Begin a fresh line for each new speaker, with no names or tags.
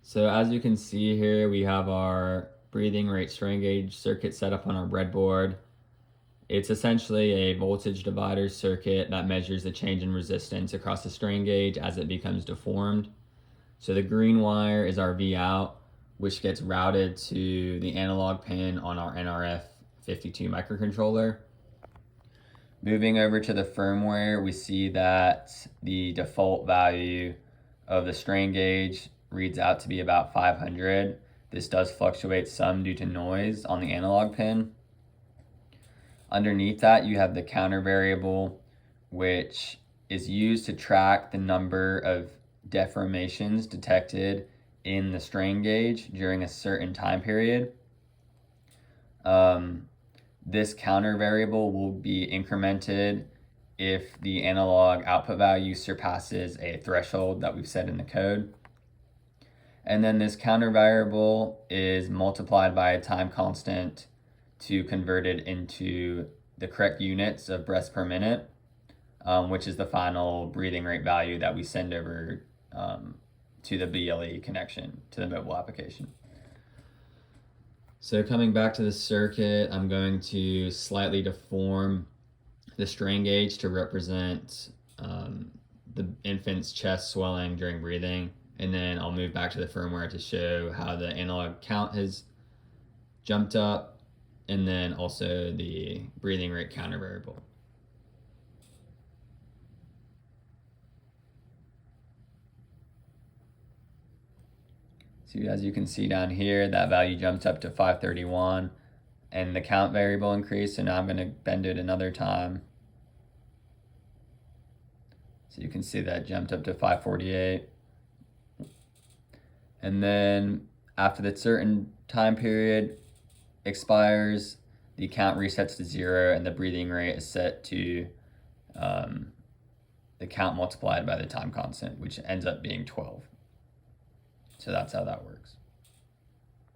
So as you can see here, we have our breathing rate strain gauge circuit set up on our breadboard. It's essentially a voltage divider circuit that measures the change in resistance across the strain gauge as it becomes deformed. So the green wire is our V out, which gets routed to the analog pin on our NRF52 microcontroller. Moving over to the firmware, we see that the default value of the strain gauge reads out to be about 500. This does fluctuate some due to noise on the analog pin. Underneath that, you have the counter variable, which is used to track the number of deformations detected in the strain gauge during a certain time period. This counter variable will be incremented if the analog output value surpasses a threshold that we've set in the code. And then this counter variable is multiplied by a time constant to convert it into the correct units of breaths per minute, which is the final breathing rate value that we send over to the BLE connection to the mobile application. So coming back to the circuit, I'm going to slightly deform the strain gauge to represent the infant's chest swelling during breathing. And then I'll move back to the firmware to show how the analog count has jumped up, and then also the breathing rate counter variable. So as you can see down here, that value jumped up to 531 and the count variable increased. So now I'm going to bend it another time. So you can see that jumped up to 548. And then after the certain time period expires, the count resets to 0 and the breathing rate is set to the count multiplied by the time constant, which ends up being 12. So that's how that works.